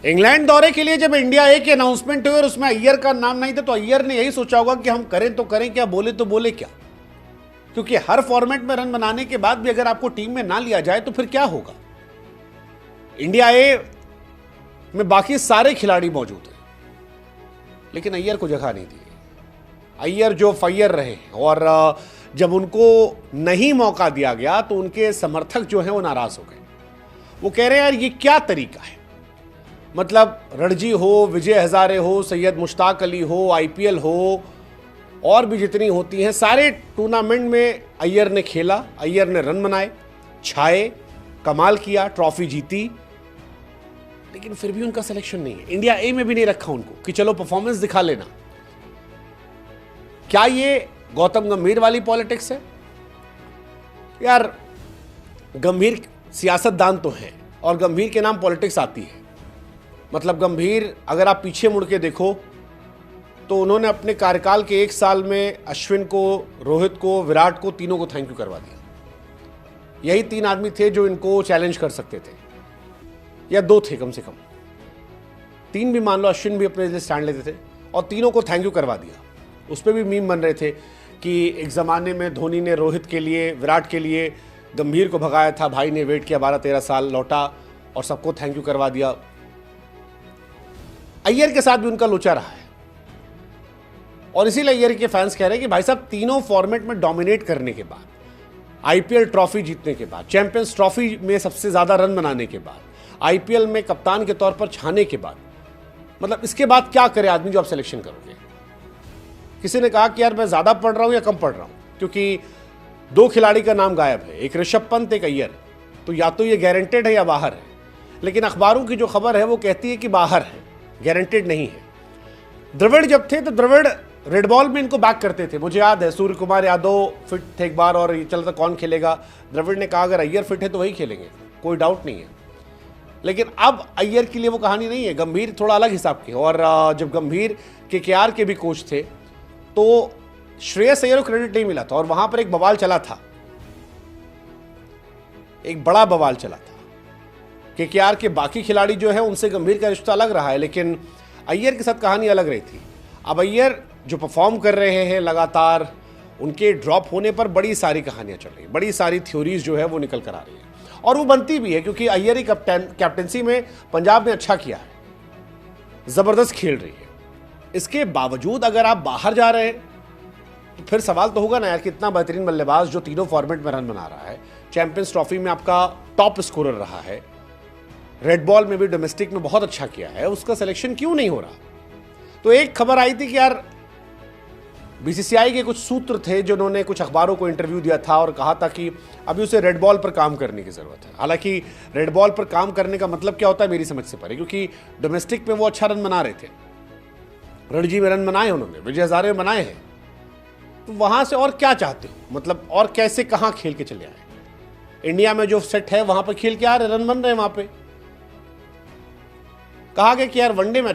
England दौरे के लिए जब इंडिया ए की अनाउंसमेंट हुई और उसमें अय्यर का नाम नहीं था, तो अय्यर ने यही सोचा होगा कि हम करें तो करें क्या, बोले तो बोले क्या। क्योंकि हर फॉर्मेट में रन बनाने के बाद भी अगर आपको टीम में ना लिया जाए तो फिर क्या होगा। इंडिया ए में बाकी सारे खिलाड़ी मौजूद हैं, लेकिन अय्यर को जगह नहीं दी। अय्यर जो फैयर रहे, और जब उनको नहीं मौका दिया गया तो उनके समर्थक जो हैं वो नाराज हो गए। वो कह रहे हैं यार ये क्या तरीका है, मतलब रणजी हो, विजय हजारे हो, सैयद मुश्ताक अली हो, आईपीएल हो, और भी जितनी होती हैं, सारे टूर्नामेंट में अय्यर ने खेला, अय्यर ने रन बनाए, छाए, कमाल किया, ट्रॉफी जीती, लेकिन फिर भी उनका सिलेक्शन नहीं है। इंडिया ए में भी नहीं रखा उनको कि चलो परफॉर्मेंस दिखा लेना। क्या ये गौतम गंभीर वाली पॉलिटिक्स है? यार गंभीर सियासतदान तो हैं और गंभीर के नाम पॉलिटिक्स आती है। मतलब गंभीर अगर आप पीछे मुड़ के देखो तो उन्होंने अपने कार्यकाल के 1 साल में अश्विन को, रोहित को, विराट को, तीनों को थैंक यू करवा दिया। यही 3 आदमी थे जो इनको चैलेंज कर सकते थे, या 2 थे कम से कम, 3 भी मान लो, अश्विन भी अपने लिए स्टैंड लेते थे, और तीनों को थैंक यू करवा दिया। उस पर भी मीम बन रहे थे कि एक ज़माने में धोनी ने रोहित के लिए, विराट के लिए गंभीर को भगाया था, भाई ने वेट किया 12-13 साल, लौटा और सबको थैंक यू करवा दिया। अय्यर के साथ भी उनका लोचा रहा है, और इसीलिए अय्यर के फैंस कह रहे हैं कि भाई साहब तीनों फॉर्मेट में डोमिनेट करने के बाद, आईपीएल ट्रॉफी जीतने के बाद, चैंपियंस ट्रॉफी में सबसे ज़्यादा रन बनाने के बाद, आईपीएल में कप्तान के तौर पर छाने के बाद, मतलब इसके बाद क्या करे आदमी जो आप सिलेक्शन करोगे। किसी ने कहा कि यार मैं ज़्यादा पढ़ रहा हूँ या कम पढ़ रहा हूँ, क्योंकि 2 खिलाड़ी का नाम गायब है, एक ऋषभ पंत, एक अय्यर। तो या तो ये गारंटेड है या बाहर है, लेकिन अखबारों की जो खबर है वो कहती है कि बाहर है, गारंटेड नहीं है। द्रविड़ जब थे तो द्रविड़ रेड बॉल में इनको बैक करते थे, मुझे याद है सूर्य कुमार यादव फिट थे एक बार और ये चलता कौन खेलेगा, द्रविड़ ने कहा अगर अय्यर फिट है तो वही खेलेंगे, कोई डाउट नहीं है। लेकिन अब अय्यर के लिए वो कहानी नहीं है, गंभीर थोड़ा अलग हिसाब के। और जब गंभीर केकेआर के भी कोच थे तो श्रेयस अय्यर को क्रेडिट नहीं मिला था, और वहां पर एक बवाल चला था, एक बड़ा बवाल चला था। केकेआर के बाकी खिलाड़ी जो है उनसे गंभीर का रिश्ता अलग रहा है, लेकिन अय्यर के साथ कहानी अलग रही थी। अब अय्यर जो परफॉर्म कर रहे हैं लगातार, उनके ड्रॉप होने पर बड़ी सारी कहानियां चल रही हैं, बड़ी सारी थ्योरीज जो है वो निकल कर आ रही है, और वो बनती भी है क्योंकि अय्यर ही कैप्टेंसी में पंजाब ने अच्छा किया है, जबरदस्त खेल रही है। इसके बावजूद अगर आप बाहर जा रहे हैं तो फिर सवाल तो होगा ना यार, कितना बेहतरीन बल्लेबाज जो तीनों फॉर्मेट में रन बना रहा है, चैंपियंस ट्रॉफी में आपका टॉप स्कोरर रहा है, रेड बॉल में भी डोमेस्टिक में बहुत अच्छा किया है, उसका सिलेक्शन क्यों नहीं हो रहा। तो एक खबर आई थी कि यार बीसीसीआई के कुछ सूत्र थे जिन्होंने कुछ अखबारों को इंटरव्यू दिया था और कहा था कि अभी उसे रेड बॉल पर काम करने की जरूरत है। हालांकि रेड बॉल पर काम करने का मतलब क्या होता है मेरी समझ से परे, क्योंकि डोमेस्टिक में वो अच्छा रन बना रहे थे, रणजी में रन बनाए उन्होंने, विजय हजारे में बनाए हैं, तो वहां से और क्या चाहते हो, मतलब और कैसे कहां खेल के चले आए। इंडिया में जो सेट है वहां पर खेल के आ रहे, रन बन रहे हैं वहां पे। कहा गया कि यार वनडे में